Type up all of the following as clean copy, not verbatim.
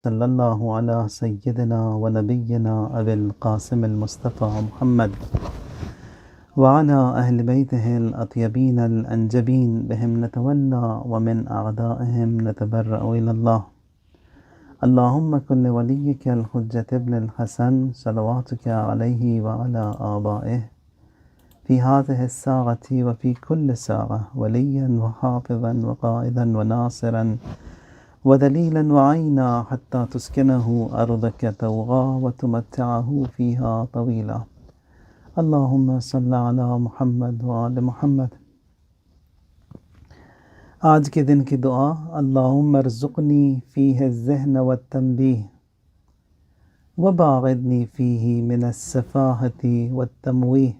صلی اللہ علی سیدنا و نبینا ابی القاسم المصطفى محمد وعلى اہل بیتہ الاطیبین الانجبین بہم نتولی ومن اعدائہم نتبرأ الی اللہ اللہم کن ولیک الحجة ابن الحسن صلواتک علیہ وعلى آبائہ فی هذه الساعة وفی کل ساعة ولیا وحافظا وقائدا وناصرا ودلیلا وعینا حتی تسکنہ ارضک طوعا وتمتعہ فیہا طویلا اللہم صلی علی محمد وآل محمد۔ آج کے دن کی دعا: اللہم ارزقنی فیہ الذہن والتنبیہ وباعدنی فیہ من السفاہۃ والتمویہ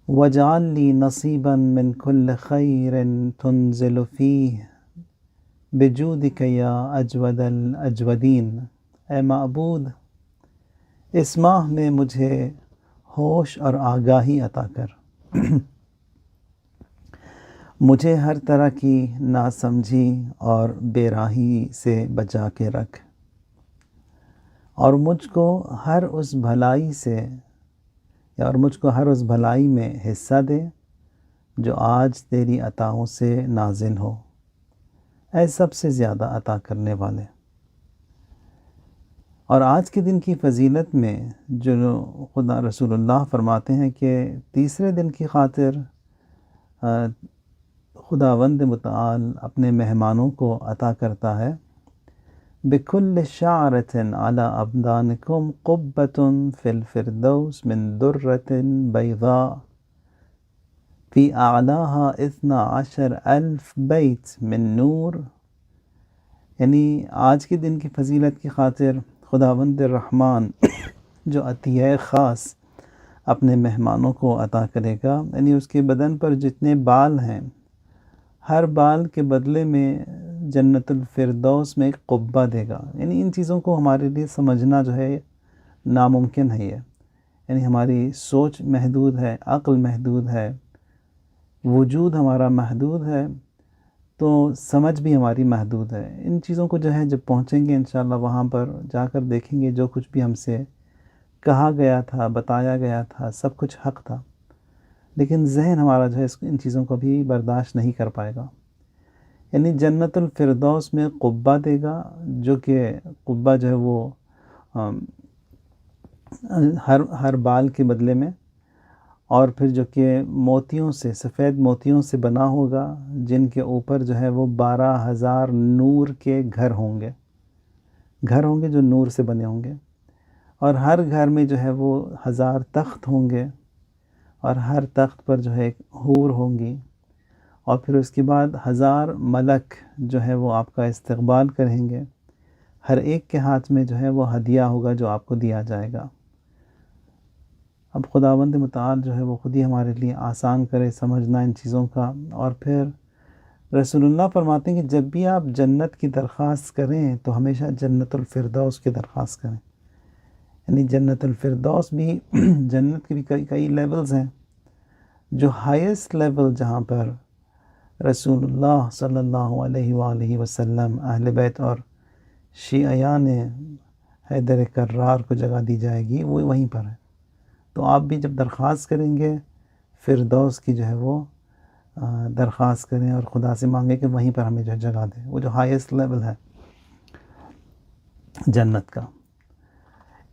واجعل لی نصیبا من کل خیر تنزل فیہ بجودک یا اجود الاجودین۔ اے معبود، اس ماہ میں مجھے ہوش اور آگاہی عطا کر، مجھے ہر طرح کی ناسمجھی اور بے راہی سے بچا کے رکھ، اور مجھ کو ہر اس بھلائی میں حصہ دے جو آج تیری عطاؤں سے نازل ہو، اے سب سے زیادہ عطا کرنے والے۔ اور آج کے دن کی فضیلت میں جو خدا رسول اللہ فرماتے ہیں کہ تیسرے دن کی خاطر خداوند متعال اپنے مہمانوں کو عطا کرتا ہے بِكُلِّ شَعْرَةٍ عَلَىٰ أَبْدَانِكُمْ قُبَّةٌ فِي الْفِرْدَوْسِ مِن دُرَّةٍ بَيْضَاءٍ فِي أَعْلَاهَا 12,000 بَيْتٍ مِن نور۔ یعنی آج کے دن کی فضیلت کی خاطر خداوند الرحمن جو عطیہ خاص اپنے مہمانوں کو عطا کرے گا، یعنی اس کے بدن پر جتنے بال ہیں، ہر بال کے بدلے میں جنت الفردوس میں ایک قبہ دے گا۔ یعنی ان چیزوں کو ہمارے لیے سمجھنا جو ہے ناممکن ہے، یعنی ہماری سوچ محدود ہے، عقل محدود ہے، وجود ہمارا محدود ہے، تو سمجھ بھی ہماری محدود ہے۔ ان چیزوں کو جو ہے جب پہنچیں گے انشاءاللہ، وہاں پر جا کر دیکھیں گے جو کچھ بھی ہم سے کہا گیا تھا، بتایا گیا تھا، سب کچھ حق تھا، لیکن ذہن ہمارا جو ہے ان چیزوں کو بھی برداشت نہیں کر پائے گا۔ یعنی جنت الفردوس میں قبہ دے گا، جو کہ قبہ جو ہے وہ ہر بال کے بدلے میں، اور پھر جو کہ موتیوں سے، سفید موتیوں سے بنا ہوگا، جن کے اوپر جو ہے وہ 12,000 نور کے گھر ہوں گے جو نور سے بنے ہوں گے، اور ہر گھر میں جو ہے وہ 1000 تخت ہوں گے، اور ہر تخت پر جو ہے ایک حور ہوں گی، اور پھر اس کے بعد 1000 ملک جو ہے وہ آپ کا استقبال کریں گے، ہر ایک کے ہاتھ میں جو ہے وہ ہدیہ ہوگا جو آپ کو دیا جائے گا۔ اب خداوند متعال جو ہے وہ خود ہی ہمارے لیے آسان کرے سمجھنا ان چیزوں کا۔ اور پھر رسول اللہ فرماتے ہیں کہ جب بھی آپ جنت کی درخواست کریں تو ہمیشہ جنت الفردوس کی درخواست کریں۔ یعنی جنت الفردوس بھی جنت کے بھی کئی لیولز ہیں، جو ہائیسٹ لیول جہاں پر رسول اللہ صلی اللہ علیہ وآلہ وسلم، اہل بیت اور شیعیان حیدر کرار کو جگہ دی جائے گی، وہ وہیں پر ہے۔ تو آپ بھی جب درخواست کریں گے فردوس کی جو ہے وہ درخواست کریں اور خدا سے مانگیں کہ وہیں پر ہمیں جو جگہ دے، وہ جو ہائیسٹ لیول ہے جنت کا۔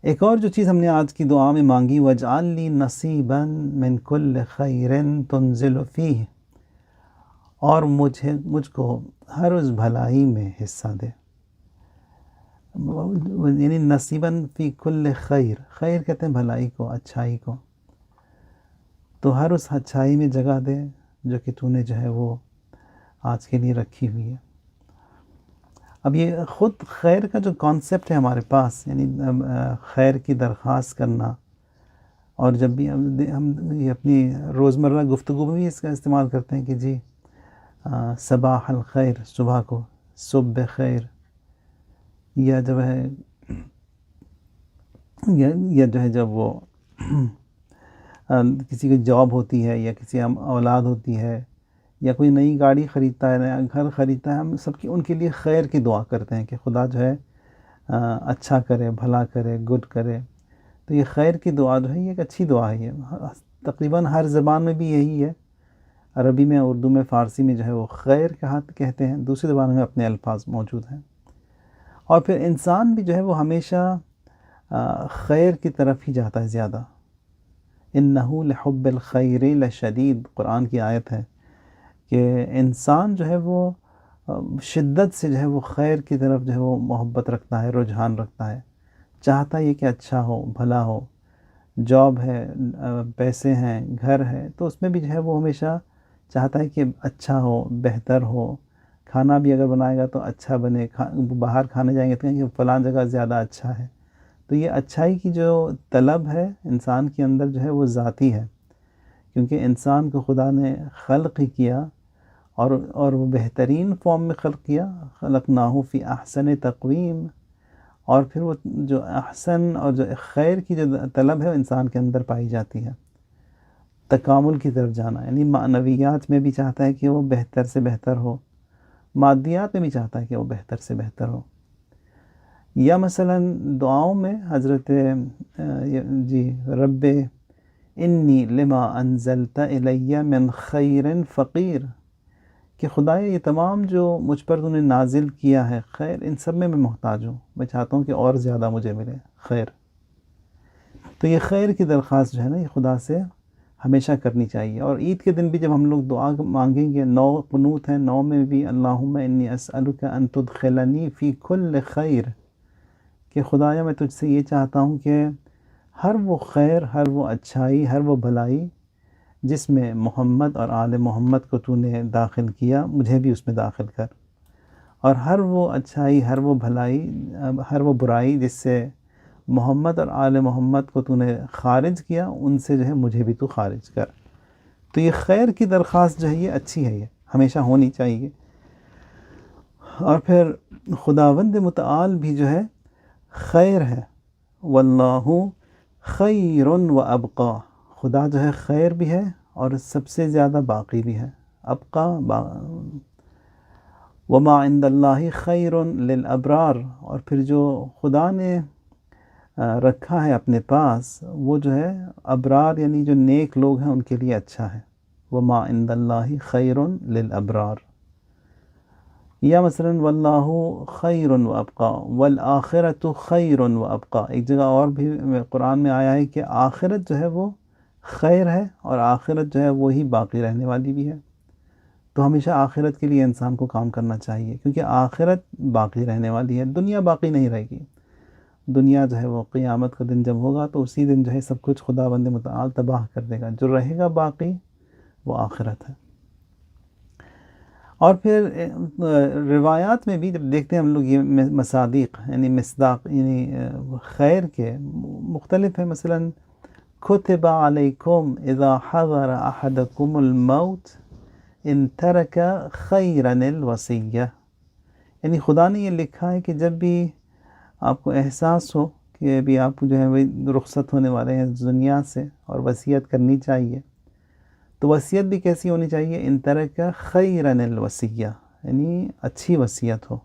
ایک اور جو چیز ہم نے آج کی دعا میں مانگی، وَاجْعَل لِّي نَصِيبًا مِّن كُلِّ خَيْرٍ تُنزِلُ فِيهِ، اور مجھ کو ہر اس بھلائی میں حصہ دے۔ یعنی نصیباً فی کل خیر، خیر کہتے ہیں بھلائی کو، اچھائی کو، تو ہر اس اچھائی میں جگہ دے جو کہ تو نے جو ہے وہ آج کے لیے رکھی ہوئی ہے۔ اب یہ خود خیر کا جو کانسیپٹ ہے ہمارے پاس، یعنی خیر کی درخواست کرنا، اور جب بھی ہم یہ اپنی روزمرہ گفتگو میں بھی اس کا استعمال کرتے ہیں کہ جی صباح الخیر، صبح کو صبح خیر، یا جو ہے جب وہ کسی کی جاب ہوتی ہے یا کسی اولاد ہوتی ہے یا کوئی نئی گاڑی خریدتا ہے، نیا گھر خریدتا ہے، ہم سب کی ان کے لیے خیر کی دعا کرتے ہیں کہ خدا جو ہے اچھا کرے، بھلا کرے، گڈ کرے. تو یہ خیر کی دعا جو ہے یہ ایک اچھی دعا ہے. یہ تقریباً ہر زبان میں بھی یہی ہے. عربی میں، اردو میں، فارسی میں جو ہے وہ خیر کہتے ہیں. دوسری زبانوں میں اپنے الفاظ موجود ہیں. اور پھر انسان بھی جو ہے وہ ہمیشہ خیر کی طرف ہی جاتا ہے زیادہ. اِنَّهُ لِحُبِّ الْخَيْرِ لَشَدِيدٌ، قرآن کی آیت ہے کہ انسان جو ہے وہ شدت سے جو ہے وہ خیر کی طرف جو ہے وہ محبت رکھتا ہے، رجحان رکھتا ہے. چاہتا یہ کہ اچھا ہو، بھلا ہو. جاب ہے، پیسے ہیں، گھر ہے، تو اس میں بھی جو ہے وہ ہمیشہ چاہتا ہے کہ اچھا ہو، بہتر ہو. کھانا بھی اگر بنائے گا تو اچھا بنے. باہر کھانے جائیں گے تو کہیں کہ فلاں جگہ زیادہ اچھا ہے. تو یہ اچھائی کی جو طلب ہے انسان کے اندر جو ہے وہ ذاتی ہے، کیونکہ انسان کو خدا نے خلق ہی کیا اور وہ بہترین فارم میں خلق کیا. خلقناہ فی احسن تقویم. اور پھر وہ جو احسن اور جو خیر کی جو طلب ہے انسان کے اندر پائی جاتی ہے. تکامل کی طرف جانا، یعنی معنویات میں بھی چاہتا ہے کہ وہ بہتر سے بہتر ہو، مادیات میں بھی چاہتا ہے کہ وہ بہتر سے بہتر ہو. یا مثلا دعاؤں میں حضرت رب انی لما انزلت الی من خیر فقیر، کہ خدایا یہ تمام جو مجھ پر تو نے نازل کیا ہے خیر، ان سب میں محتاج ہوں. میں چاہتا ہوں کہ اور زیادہ مجھے ملے خیر. تو یہ خیر کی درخواست جو ہے نا یہ خدا سے ہمیشہ کرنی چاہیے. اور عید کے دن بھی جب ہم لوگ دعا مانگیں گے، 9 قنوت ہیں، 9 میں بھی اللہم انی اسألک ان تدخلنی فی کل خیر، کہ خدایا میں تجھ سے یہ چاہتا ہوں کہ ہر وہ خیر، ہر وہ اچھائی، ہر وہ بھلائی جس میں محمد اور آل محمد کو تو نے داخل کیا، مجھے بھی اس میں داخل کر. اور ہر وہ اچھائی، ہر وہ بھلائی، ہر وہ برائی جس سے محمد اور آل محمد کو تو نے خارج کیا، ان سے جو ہے مجھے بھی تو خارج کر. تو یہ خیر کی درخواست جو ہے یہ اچھی ہے، یہ ہمیشہ ہونی چاہیے. اور پھر خداوند متعال بھی جو ہے خیر ہے. واللہ خیر و ابقا، خدا جو ہے خیر بھی ہے اور سب سے زیادہ باقی بھی ہے. ابقا وما عند اللہ خیر للابرار، اور پھر جو خدا نے رکھا ہے اپنے پاس وہ جو ہے ابرار یعنی جو نیک لوگ ہیں ان کے لیے اچھا ہے. وما عند اللہ خیر للابرار. یا مثلا واللہ خیر و ابقا والآخرۃ خیر و ابقا. ایک جگہ اور بھی قرآن میں آیا ہے کہ آخرت جو ہے وہ خیر ہے اور آخرت جو ہے وہی باقی رہنے والی بھی ہے. تو ہمیشہ آخرت کے لیے انسان کو کام کرنا چاہیے، کیونکہ آخرت باقی رہنے والی ہے، دنیا باقی نہیں رہے گی. دنیا جو ہے وہ قیامت کا دن جب ہوگا تو اسی دن جو ہے سب کچھ خداوند متعال تباہ کر دے گا. جو رہے گا باقی وہ آخرت ہے. اور پھر روایات میں بھی جب دیکھتے ہیں ہم لوگ یہ مصادیق یعنی مصداق یعنی خیر کے مختلف ہیں. مثلا کتب علیکم اذا حضر احدکم الموت ان ترک خیرا الوصیہ، یعنی خدا نے یہ لکھا ہے کہ جب بھی آپ کو احساس ہو کہ ابھی آپ جو ہے وہی رخصت ہونے والے ہیں دنیا سے اور وصیت کرنی چاہیے، تو وصیت بھی کیسی ہونی چاہیے؟ ان ترک خیرا الوصیہ، یعنی اچھی وصیت ہو.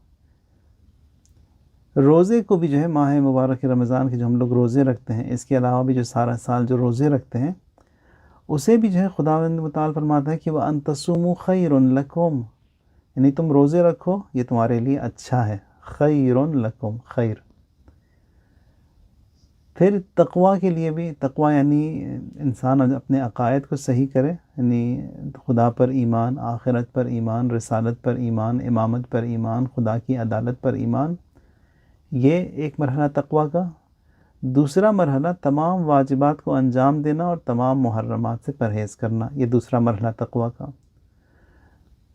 روزے کو بھی جو ہے ماہ مبارک رمضان کے جو ہم لوگ روزے رکھتے ہیں، اس کے علاوہ بھی جو سارا سال جو روزے رکھتے ہیں اسے بھی جو ہے خداوند متعال فرماتا ہے کہ وَأَن تَصُومُوا خَيْرٌ لَكُمْ، یعنی تم روزے رکھو یہ تمہارے لیے اچھا ہے. خَيْرٌ لَكُمْ، خیر. پھر تقوی کے لیے بھی، تقوی یعنی انسان اپنے عقائد کو صحیح کرے، یعنی خدا پر ایمان، آخرت پر ایمان، رسالت پر ایمان، امامت پر ایمان، خدا کی عدالت پر ایمان. یہ ایک مرحلہ تقوی کا. دوسرا مرحلہ تمام واجبات کو انجام دینا اور تمام محرمات سے پرہیز کرنا، یہ دوسرا مرحلہ تقوی کا.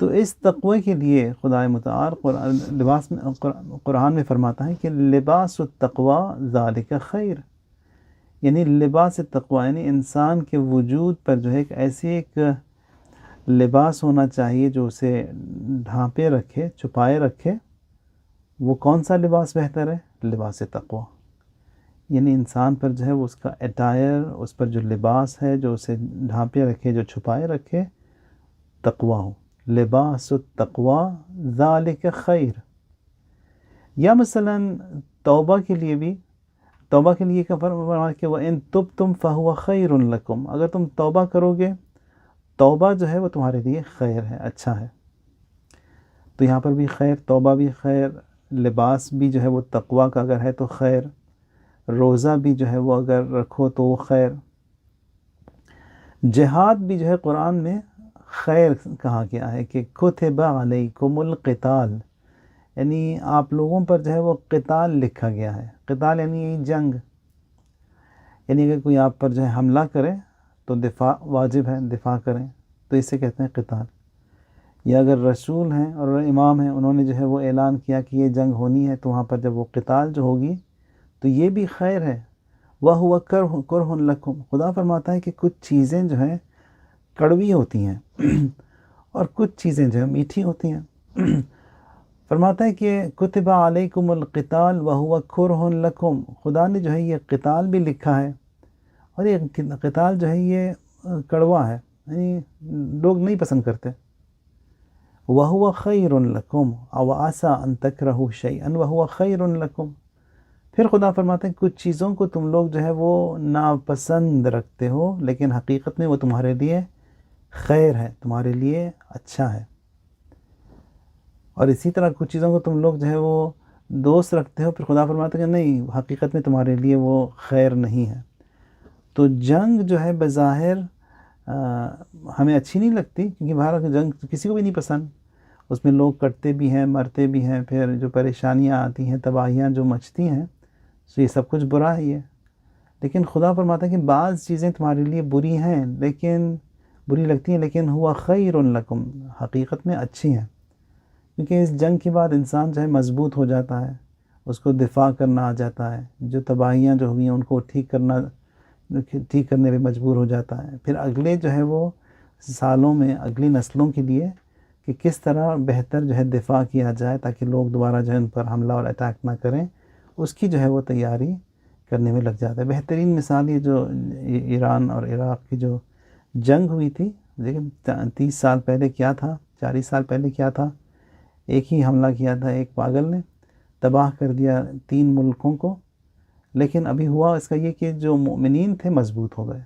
تو اس تقوی کے لیے خدا متعال قرآن میں فرماتا ہے کہ لباس التقوی ذالک خیر، یعنی لباس تقوی یعنی انسان کے وجود پر جو ہے ایک لباس ہونا چاہیے جو اسے ڈھانپے رکھے، چھپائے رکھے. وہ کون سا لباس بہتر ہے؟ لباس تقوی. یعنی انسان پر جو ہے وہ اس کا اٹائر، اس پر جو لباس ہے جو اسے ڈھانپے رکھے، جو چھپائے رکھے، تقوی ہو. لباس التقوی ذالک خیر. یا مثلا توبہ کے لیے بھی، توبہ کے لیے کیا فرمایا کہ وَإِن تُبْتُمْ فَهُوَ خَيْرٌ لَكُمْ، اگر تم توبہ کرو گے، توبہ جو ہے وہ تمہارے لیے خیر ہے، اچھا ہے. تو یہاں پر بھی خیر، توبہ بھی خیر، لباس بھی جو ہے وہ تقوی کا اگر ہے تو خیر، روزہ بھی جو ہے وہ اگر رکھو تو وہ خیر. جہاد بھی جو ہے قرآن میں خیر کہا گیا ہے کہ کتب علیکم القتال، یعنی آپ لوگوں پر جو ہے وہ قتال لکھا گیا ہے. قتال یعنی جنگ، یعنی اگر کوئی آپ پر جو ہے حملہ کرے تو دفاع واجب ہے، دفاع کریں، تو اسے کہتے ہیں قتال. یا اگر رسول ہیں اور امام ہیں، انہوں نے جو ہے وہ اعلان کیا کہ یہ جنگ ہونی ہے، تو وہاں پر جب وہ قتال جو ہوگی تو یہ بھی خیر ہے. وَهُوَ كَرْهٌ لَكُمْ، خدا فرماتا ہے کہ کچھ چیزیں جو ہیں کڑوی ہوتی ہیں اور کچھ چیزیں جو ہیں میٹھی ہوتی ہیں. فرماتا ہے کہ کتب علیکم القتال وَهُوَ كَرْهٌ لَكُمْ، خدا نے جو ہے یہ قتال بھی لکھا ہے، اور یہ قتال جو ہے یہ کڑوا ہے، یعنی لوگ نہیں پسند کرتے. وَهُوَ خَيْرٌ لَكُمْ أَوْ عَسَىٰ أَن تَكْرَهُوا شَيْئًا وَهُوَ خَيْرٌ لَكُمْ. پھر خدا فرماتے ہیں کچھ چیزوں کو تم لوگ جو ہے وہ ناپسند رکھتے ہو، لیکن حقیقت میں وہ تمہارے لیے خیر ہے، تمہارے لیے اچھا ہے. اور اسی طرح کچھ چیزوں کو تم لوگ جو ہے وہ دوست رکھتے ہو، پھر خدا فرماتے ہیں کہ نہیں، حقیقت میں تمہارے لیے وہ خیر نہیں ہے. تو جنگ جو ہے بظاہر ہمیں اچھی نہیں لگتی، کیونکہ بہرحال جنگ کسی کو بھی نہیں پسند، اس میں لوگ کٹتے بھی ہیں، مرتے بھی ہیں، پھر جو پریشانیاں آتی ہیں، تباہیاں جو مچتی ہیں، تو یہ سب کچھ برا ہی ہے. لیکن خدا فرماتا ہے کہ بعض چیزیں تمہارے لیے بری ہیں، لیکن بری لگتی ہیں، لیکن ہوا خیر لکم، حقیقت میں اچھی ہیں. کیونکہ اس جنگ کے بعد انسان جو ہے مضبوط ہو جاتا ہے، اس کو دفاع کرنا آ جاتا ہے، جو تباہیاں جو ہوئی ہیں ان کو ٹھیک کرنے پہ مجبور ہو جاتا ہے. پھر اگلے جو ہے وہ سالوں میں اگلی نسلوں کے لیے کہ کس طرح بہتر جو ہے دفاع کیا جائے تاکہ لوگ دوبارہ جو ہے ان پر حملہ اور اٹیک نہ کریں، اس کی جو ہے وہ تیاری کرنے میں لگ جاتا ہے. بہترین مثال یہ جو ایران اور عراق کی جو جنگ ہوئی تھی، لیکن 30 سال پہلے کیا تھا، 40 سال پہلے کیا تھا، ایک ہی حملہ کیا تھا ایک پاگل نے، تباہ کر دیا 3 ملکوں کو. لیکن ابھی ہوا اس کا یہ کہ جو مومنین تھے مضبوط ہو گئے.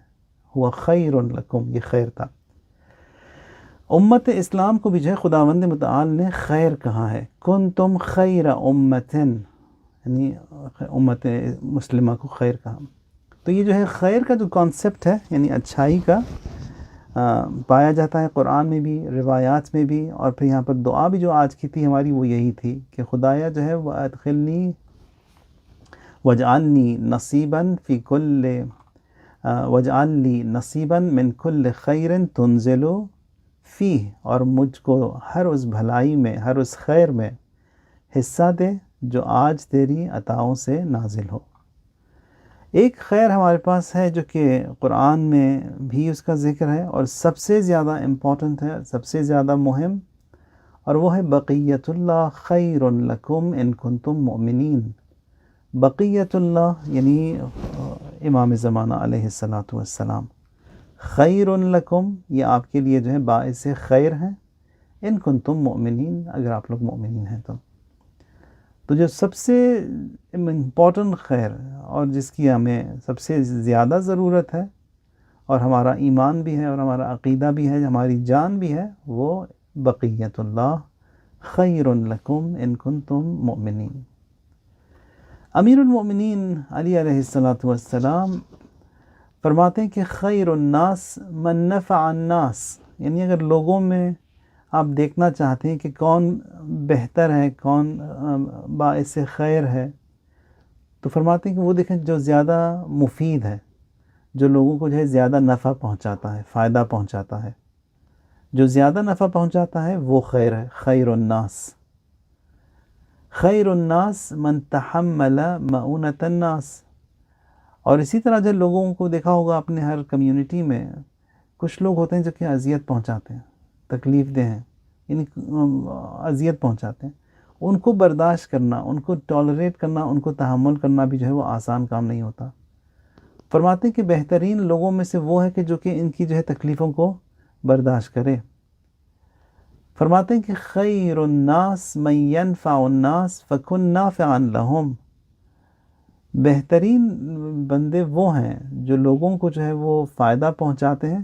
ہوا خیر لکم، یہ خیر تھا. امت اسلام کو بھی جو ہے خداوند متعال نے خیر کہا ہے. کنتم خیر امتن، یعنی امت مسلمہ کو خیر کہا. تو یہ جو ہے خیر کا جو کانسیپٹ ہے، یعنی اچھائی کا، پایا جاتا ہے قرآن میں بھی، روایات میں بھی. اور پھر یہاں پر دعا بھی جو آج کی تھی ہماری وہ یہی تھی کہ خدایا جو ہے وَأَدْخِلْنِي وَاجْعَلْنِي نَصِيبًا فِي كُلِّ وَاجْعَلْ لِي نَصِيبًا مِّن كُلِّ خَيْرٍ تُنزِلُ فِيهِ، اور مجھ کو ہر اس بھلائی میں، ہر اس خیر میں حصہ دے جو آج تیری عطاؤں سے نازل ہو. ایک خیر ہمارے پاس ہے جو کہ قرآن میں بھی اس کا ذکر ہے اور سب سے زیادہ امپورٹنٹ ہے، سب سے زیادہ مہم، اور وہ ہے بقیت اللہ خیر لکم ان کنتم مؤمنین. بقیت اللہ یعنی امام زمانہ علیہ السلام. خیر لکم، یہ آپ کے لیے جو ہے باعث خیر ہیں، ان کنتم مؤمنین، اگر آپ لوگ مؤمنین ہیں تو جو سب سے امپورٹنٹ خیر اور جس کی ہمیں سب سے زیادہ ضرورت ہے، اور ہمارا ایمان بھی ہے اور ہمارا عقیدہ بھی ہے، ہماری جان بھی ہے، وہ بقیت اللہ خیر لکم ان کنتم مؤمنین. امیر المؤمنین علی علیہ السلام فرماتے ہیں کہ خیر الناس من نفع الناس، یعنی اگر لوگوں میں آپ دیکھنا چاہتے ہیں کہ کون بہتر ہے، کون باعث خیر ہے، تو فرماتے ہیں کہ وہ دیکھیں جو زیادہ مفید ہے، جو لوگوں کو جو ہے زیادہ نفع پہنچاتا ہے، فائدہ پہنچاتا ہے، جو زیادہ نفع پہنچاتا ہے وہ خیر ہے. خیر الناس، خیر الناس من تحمل مؤونۃ الناس. اور اسی طرح جو لوگوں کو دیکھا ہوگا اپنے ہر کمیونٹی میں کچھ لوگ ہوتے ہیں جو کہ اذیت پہنچاتے ہیں، تکلیف دہ ہیں، یعنی اذیت پہنچاتے ہیں. ان کو برداشت کرنا، ان کو ٹالریٹ کرنا، ان کو تحمل کرنا بھی جو ہے وہ آسان کام نہیں ہوتا. فرماتے ہیں کہ بہترین لوگوں میں سے وہ ہے کہ جو کہ ان کی جو ہے تکلیفوں کو برداشت کرے. فرماتے ہیں کہ خیر الناس من ينفع الناس فکن نافعا لهم، بہترین بندے وہ ہیں جو لوگوں کو جو ہے وہ فائدہ پہنچاتے ہیں،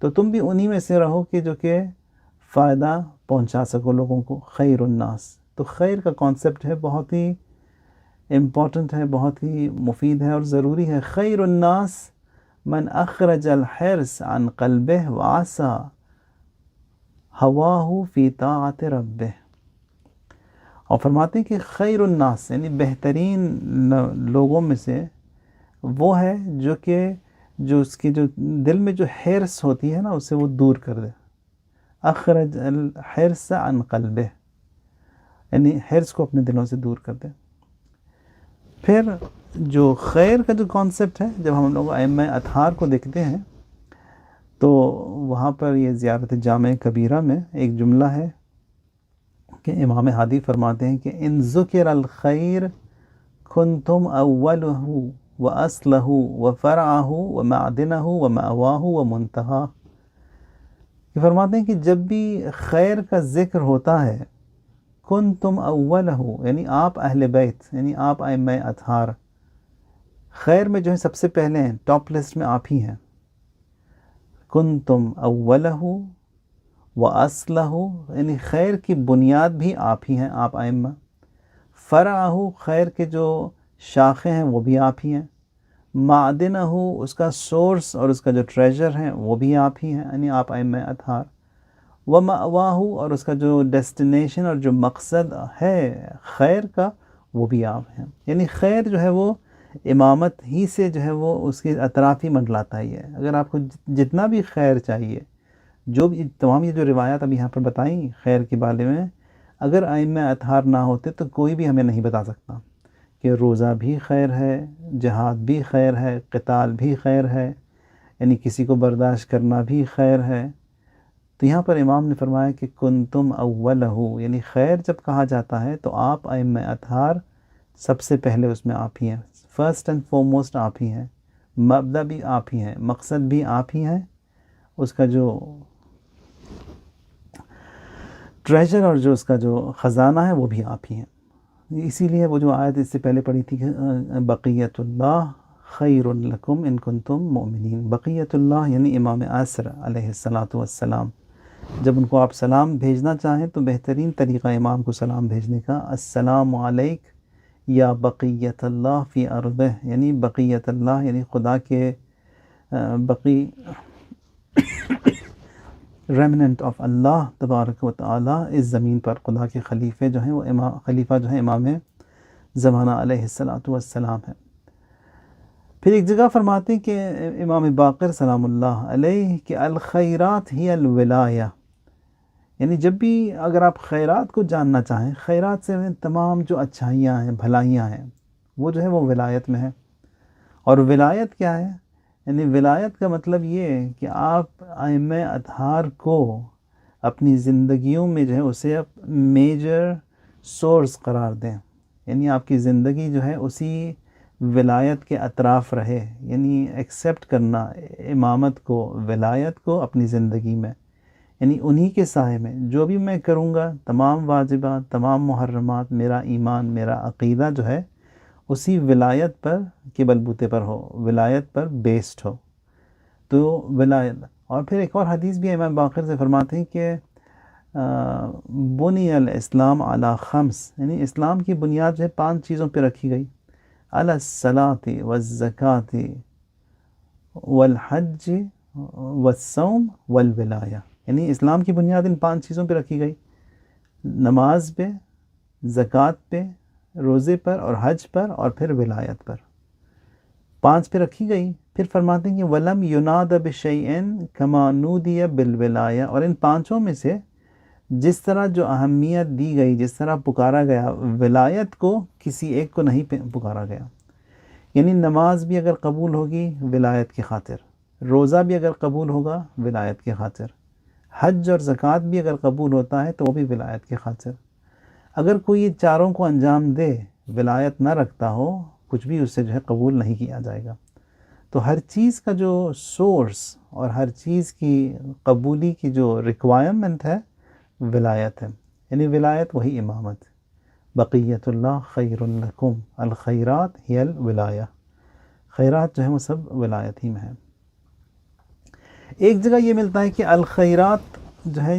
تو تم بھی انہی میں سے رہو کہ جو کہ فائدہ پہنچا سکو لوگوں کو. خیر الناس، تو خیر کا کانسیپٹ ہے بہت ہی امپورٹنٹ ہے، بہت ہی مفید ہے اور ضروری ہے. خیر الناس من اخرج الحرص عن قلبہ وعصى ہواہ فی طاعت ربہ. اور فرماتے ہیں کہ خیر الناس یعنی بہترین لوگوں میں سے وہ ہے جو اس کی جو دل میں جو حرص ہوتی ہے نا اسے وہ دور کر دے. اخرج الحرص عن قلبہ یعنی حرص کو اپنے دلوں سے دور کر دے. پھر جو خیر کا جو کانسیپٹ ہے، جب ہم لوگ ائمہ اطہار کو دیکھتے ہیں تو وہاں پر یہ زیارت جامع کبیرہ میں ایک جملہ ہے کہ امام ہادی فرماتے ہیں کہ ان ذکر الخیر کنتم اولہ واصلہ وفرعہ ومعدنہ ومأواہ ومنتہاہ. یہ فرماتے ہیں کہ جب بھی خیر کا ذکر ہوتا ہے، کنتم اولہ یعنی آپ اہل بیت، یعنی آپ ائمہ اطہار خیر میں جو ہے سب سے پہلے ہیں، ٹاپ لسٹ میں آپ ہی ہیں. کنتم اولہ واصلہ یعنی خیر کی بنیاد بھی آپ ہی ہیں، آپ ائمہ. فرعہ خیر کے جو شاخیں ہیں وہ بھی آپ ہی ہیں. معدنہ اس کا سورس اور اس کا جو ٹریجر ہے وہ بھی آپ ہی ہیں، یعنی آپ ائمہ اطہار. ومأواہ اور اس کا جو ڈیسٹینیشن اور جو مقصد ہے خیر کا وہ بھی آپ ہیں. یعنی خیر جو ہے وہ امامت ہی سے جو ہے وہ اس کے اطراف ہی منڈلاتا ہی ہے. اگر آپ کو جتنا بھی خیر چاہیے، جو بھی تمام یہ جو روایات ابھی یہاں پر بتائیں خیر کے بارے میں، اگر ائمہ اطہار نہ ہوتے تو کوئی بھی ہمیں نہیں بتا سکتا کہ روزہ بھی خیر ہے، جہاد بھی خیر ہے، قتال بھی خیر ہے، یعنی کسی کو برداشت کرنا بھی خیر ہے. تو یہاں پر امام نے فرمایا کہ کنتم اولہ یعنی خیر جب کہا جاتا ہے تو آپ ائمہ اطہار سب سے پہلے اس میں آپ ہی ہیں، فرسٹ اینڈ فورموسٹ آپ ہی ہیں، مبدا بھی آپ ہی ہیں، مقصد بھی آپ ہی ہیں، اس کا جو ٹریجر اور جو اس کا جو خزانہ ہے وہ بھی آپ ہی ہیں. اسی لیے وہ جو آیت اس سے پہلے پڑھی تھی کہ بقیت اللہ خیر لکم ان کنتم مؤمنین. بقیت اللہ یعنی امام عصر علیہ السلام، جب ان کو آپ سلام بھیجنا چاہیں تو بہترین طریقہ امام کو سلام بھیجنے کا السلام علیک یا بقیت اللہ فی ارضہ، یعنی بقیت اللہ یعنی خدا کے بقی ریمننٹ آف اللہ تبارک و تعالی اس زمین پر، خدا کے خلیفے جو ہیں وہ خلیفہ جو ہیں امام زمانہ علیہ السلام ہے. پھر ایک جگہ فرماتے ہیں کہ امام باقر سلام اللہ علیہ کہ الخیرات ہی الولایہ، یعنی جب بھی اگر آپ خیرات کو جاننا چاہیں، خیرات سے تمام جو اچھائیاں ہیں، بھلائیاں ہیں، وہ جو ہے وہ ولایت میں ہے. اور ولایت کیا ہے؟ یعنی ولایت کا مطلب یہ ہے کہ آپ ائمہ اطہار کو اپنی زندگیوں میں جو ہے اسے میجر سورس قرار دیں، یعنی آپ کی زندگی جو ہے اسی ولایت کے اطراف رہے، یعنی ایکسیپٹ کرنا امامت کو، ولایت کو اپنی زندگی میں، یعنی انہی کے سائے میں جو بھی میں کروں گا، تمام واجبات، تمام محرمات، میرا ایمان، میرا عقیدہ جو ہے اسی ولایت پر کے بلبوتے پر ہو، ولایت پر بیسڈ ہو. تو ولایت. اور پھر ایک اور حدیث بھی امام باقر سے فرماتے ہیں کہ بنی الاسلام علی خمس، یعنی اسلام کی بنیاد جو ہے 5 چیزوں پہ رکھی گئی، علی الصلاۃ والزکاۃ والحج والصوم والولایہ. یعنی اسلام کی بنیاد ان 5 چیزوں پہ رکھی گئی، نماز پہ، زکوٰۃ پہ، روزے پر اور حج پر اور پھر ولایت پر. 5 پہ رکھی گئی. پھر فرماتے ہیں کہ وَلَمْ يُنَادَ بِشَيْءٍ كَمَا نُودِيَ بِالْوِلَایَہ، اور ان 5 میں سے جس طرح جو اہمیت دی گئی، جس طرح پکارا گیا ولایت کو، کسی ایک کو نہیں پکارا گیا. یعنی نماز بھی اگر قبول ہوگی ولایت کی خاطر، روزہ بھی اگر قبول ہوگا ولایت کی خاطر، حج اور زکوٰۃ بھی اگر قبول ہوتا ہے تو وہ بھی ولایت کی خاطر. اگر کوئی یہ چاروں کو انجام دے، ولایت نہ رکھتا ہو، کچھ بھی اس سے جو ہے قبول نہیں کیا جائے گا. تو ہر چیز کا جو سورس اور ہر چیز کی قبولی کی جو ریکوائرمنٹ ہے ولایت ہے، یعنی ولایت وہی امامت، بقیت اللہ خیر لکم الخیرات ہی الولایہ، خیرات جو ہے وہ سب ولایت ہی میں ہے۔ ایک جگہ یہ ملتا ہے کہ الخیرات جو ہے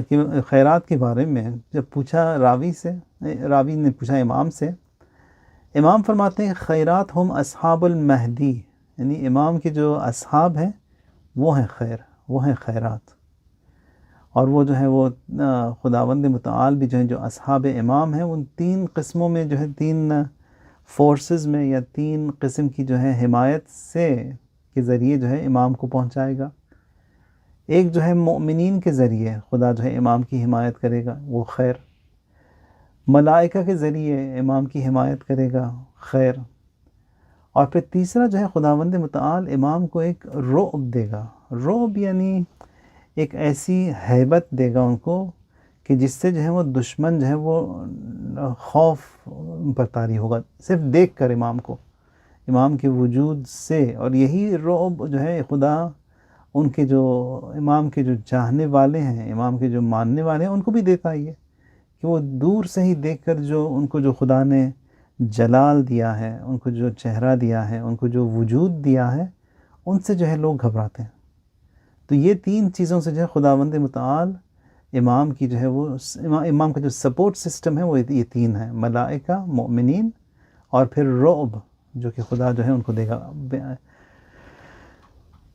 کہ خیرات کے بارے میں جب پوچھا راوی نے پوچھا امام سے، امام فرماتے ہیں خیرات ہم اصحاب المہدی، یعنی امام کے جو اصحاب ہیں وہ ہیں خیر، وہ ہیں خیرات، اور وہ جو ہے وہ خداوند متعال بھی جو ہے جو اصحاب امام ہیں ان 3 قسموں میں جو ہے 3 فورسز میں یا 3 قسم کی جو ہے حمایت سے کے ذریعے جو ہے امام کو پہنچائے گا۔ ایک جو ہے مؤمنین کے ذریعے خدا جو ہے امام کی حمایت کرے گا، وہ خیر، ملائکہ کے ذریعے امام کی حمایت کرے گا، خیر، اور پھر تیسرا جو ہے خداوند متعال امام کو ایک رعب دے گا، رعب یعنی ایک ایسی ہیبت دے گا ان کو کہ جس سے جو ہے وہ دشمن جو ہے وہ خوف پر طاری ہوگا صرف دیکھ کر امام کو، امام کے وجود سے۔ اور یہی رعب جو ہے خدا ان کے جو امام کے جو چاہنے والے ہیں، امام کے جو ماننے والے ہیں، ان کو بھی دیتا ہے یہ کہ وہ دور سے ہی دیکھ کر جو ان کو جو خدا نے جلال دیا ہے، ان کو جو چہرہ دیا ہے، ان کو جو وجود دیا ہے، ان سے جو ہے لوگ گھبراتے ہیں۔ تو یہ 3 چیزوں سے جو ہے خداوند متعال امام کی جو ہے وہ امام کا جو سپورٹ سسٹم ہے وہ یہ 3 ہیں، ملائکہ، مؤمنین، اور پھر رعب جو کہ خدا جو ہے ان کو دے گا۔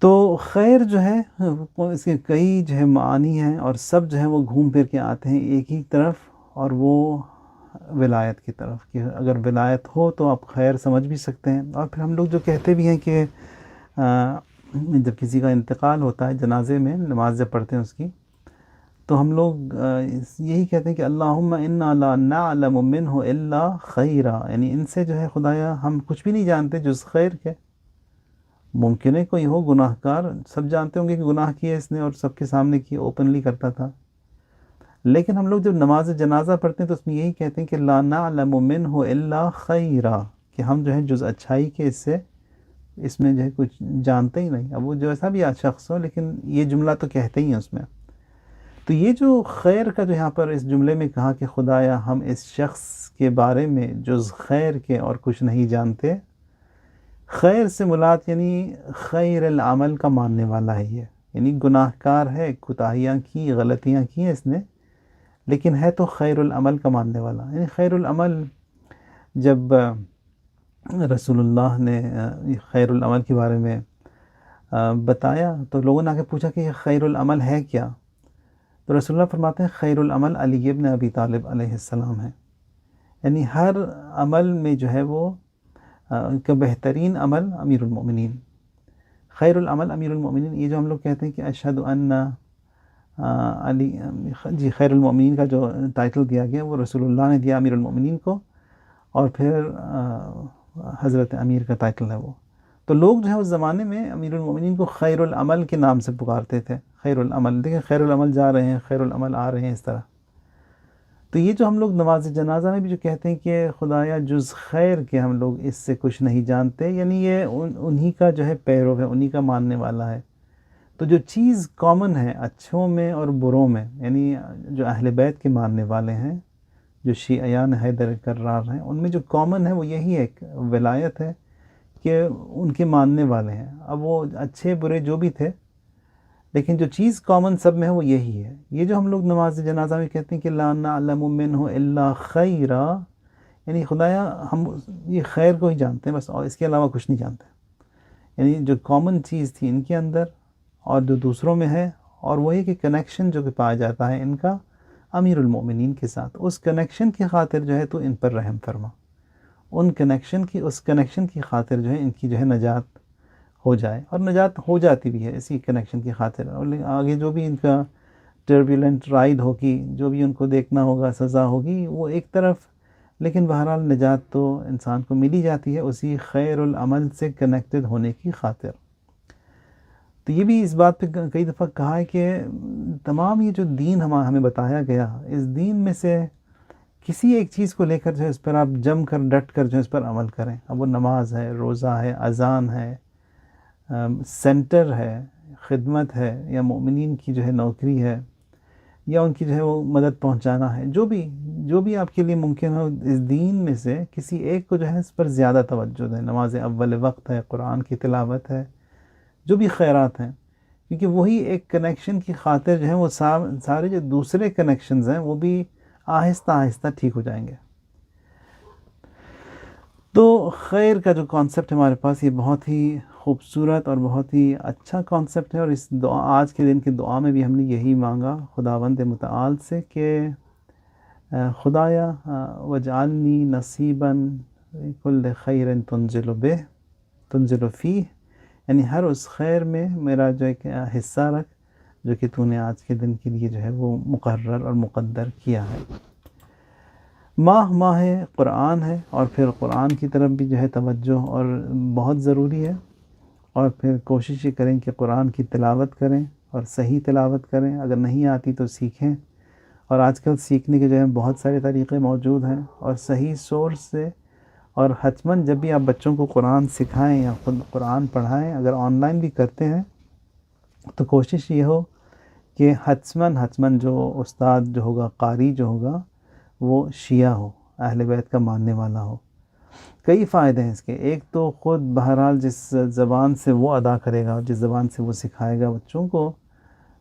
تو خیر جو ہے اس کے کئی جو ہے معانی ہیں اور سب جو ہے وہ گھوم پھر کے آتے ہیں ایک ہی طرف، اور وہ ولایت کی طرف، کہ اگر ولایت ہو تو آپ خیر سمجھ بھی سکتے ہیں۔ اور پھر ہم لوگ جو کہتے بھی ہیں کہ جب کسی کا انتقال ہوتا ہے جنازے میں نماز جب پڑھتے ہیں اس کی، تو ہم لوگ یہی کہتے ہیں کہ اللہم انا لا نعلم منہ الا خیرا، یعنی ان سے جو ہے خدایا ہم کچھ بھی نہیں جانتے جز خیر کے۔ ممکن ہے کوئی ہو گناہ کار، سب جانتے ہوں گے کہ گناہ کیا اس نے اور سب کے سامنے کیا، اوپنلی کرتا تھا، لیکن ہم لوگ جب نماز جنازہ پڑھتے ہیں تو اس میں یہی کہتے ہیں کہ لا نعلم منہ الا خیرا، کہ ہم جو ہے جز اچھائی کے اس میں جو ہے کچھ جانتے ہی نہیں۔ اب وہ جو ایسا بھی شخص ہو لیکن یہ جملہ تو کہتے ہی ہیں اس میں۔ تو یہ جو خیر کا جو یہاں پر اس جملے میں کہا کہ خدایا ہم اس شخص کے بارے میں جز خیر کے اور کچھ نہیں جانتے، خیر سے مراد یعنی خیر العمل کا ماننے والا ہے یہ، یعنی گناہ کار ہے، کوتاہیاں کی، غلطیاں کی ہیں اس نے، لیکن ہے تو خیر العمل کا ماننے والا۔ یعنی خیر العمل جب رسول اللہ نے خیر العمل کے بارے میں بتایا تو لوگوں نے آ کے پوچھا کہ یہ خیر العمل ہے کیا؟ تو رسول اللہ فرماتے ہیں خیر العمل علی ابن ابی طالب علیہ السلام ہے، یعنی ہر عمل میں جو ہے وہ کا بہترین عمل امیر المؤمنین، خیر العمل امیر المؤمنین۔ یہ جو ہم لوگ کہتے ہیں کہ اشہد ان علی، جی خیر المؤمنین کا جو ٹائٹل دیا گیا وہ رسول اللہ نے دیا امیر المؤمنین کو، اور پھر حضرت امیر کا ٹائٹل ہے وہ۔ تو لوگ جو ہے اس زمانے میں امیر المؤمنین کو خیر العمل کے نام سے پکارتے تھے، خیر العمل، دیکھیں خیر العمل جا رہے ہیں، خیر العمل آ رہے ہیں، اس طرح۔ تو یہ جو ہم لوگ نماز جنازہ میں بھی جو کہتے ہیں کہ خدایا جز خیر کے ہم لوگ اس سے کچھ نہیں جانتے، یعنی یہ انہی کا جو ہے پیرو ہے، انہی کا ماننے والا ہے۔ تو جو چیز کامن ہے اچھوں میں اور بروں میں، یعنی جو اہل بیت کے ماننے والے ہیں، جو شیعیان حیدر کرار ہیں، ان میں جو کامن ہے وہ یہی ایک ولایت ہے کہ ان کے ماننے والے ہیں، اب وہ اچھے برے جو بھی تھے، لیکن جو چیز کامن سب میں ہے وہ یہی ہے۔ یہ جو ہم لوگ نماز جنازہ میں کہتے ہیں کہ لا نعلم منہ الا خیرا، یعنی خدایا ہم یہ خیر کو ہی جانتے ہیں بس، اور اس کے علاوہ کچھ نہیں جانتے، یعنی جو کامن چیز تھی ان کے اندر اور جو دوسروں میں ہے، اور وہی کہ کنیکشن جو کہ پایا جاتا ہے ان کا امیر المؤمنین کے ساتھ، اس کنیکشن کی خاطر جو ہے تو ان پر رحم فرما، اس کنیکشن کی خاطر جو ہے ان کی جو ہے نجات ہو جائے، اور نجات ہو جاتی بھی ہے اسی کنیکشن کی خاطر۔ اور آگے جو بھی ان کا ٹربیولنٹ رائڈ ہوگی، جو بھی ان کو دیکھنا ہوگا، سزا ہوگی، وہ ایک طرف، لیکن بہرحال نجات تو انسان کو ملی جاتی ہے اسی خیر العمل سے کنیکٹڈ ہونے کی خاطر۔ تو یہ بھی اس بات پہ کئی دفعہ کہا ہے کہ تمام یہ جو دین ہمیں بتایا گیا، اس دین میں سے کسی ایک چیز کو لے کر جو ہے اس پر آپ جم کر ڈٹ کر جو ہے اس پر عمل کریں، اب وہ نماز ہے، روزہ ہے، اذان ہے، سینٹر ہے، خدمت ہے، یا مومنین کی جو ہے نوکری ہے، یا ان کی جو ہے وہ مدد پہنچانا ہے، جو بھی آپ کے لیے ممکن ہو اس دین میں سے کسی ایک کو جو ہے اس پر زیادہ توجہ دیں. نماز اول وقت ہے، قرآن کی تلاوت ہے، جو بھی خیرات ہیں، کیونکہ وہی ایک کنیکشن کی خاطر جو ہے وہ سارے جو دوسرے کنیکشنز ہیں وہ بھی آہستہ آہستہ ٹھیک ہو جائیں گے. تو خیر کا جو کانسیپٹ ہمارے پاس، یہ بہت ہی خوبصورت اور بہت ہی اچھا کانسیپٹ ہے، اور اس دعا، آج کے دن کی دعا میں بھی ہم نے یہی مانگا خداوند متعال سے کہ خدایا وجعلنی نصیبا کل خیر تنزل فیہ، یعنی ہر اس خیر میں میرا جو ایک حصہ رکھ جو کہ تو نے آج کے دن کے لیے جو ہے وہ مقرر اور مقدر کیا ہے. ماہ قرآن ہے، اور پھر قرآن کی طرف بھی جو ہے توجہ اور بہت ضروری ہے، اور پھر کوشش یہ کریں کہ قرآن کی تلاوت کریں اور صحیح تلاوت کریں. اگر نہیں آتی تو سیکھیں، اور آج کل سیکھنے کے جو ہے بہت سارے طریقے موجود ہیں، اور صحیح سورس سے. اور حتماً جب بھی آپ بچوں کو قرآن سکھائیں یا خود قرآن پڑھائیں، اگر آن لائن بھی کرتے ہیں تو کوشش یہ ہو کہ حتماً جو استاد جو ہوگا، قاری جو ہوگا، وہ شیعہ ہو، اہل بیت کا ماننے والا ہو. کئی فائدے ہیں اس کے. ایک تو خود بہرحال جس زبان سے وہ ادا کرے گا، جس زبان سے وہ سکھائے گا بچوں کو،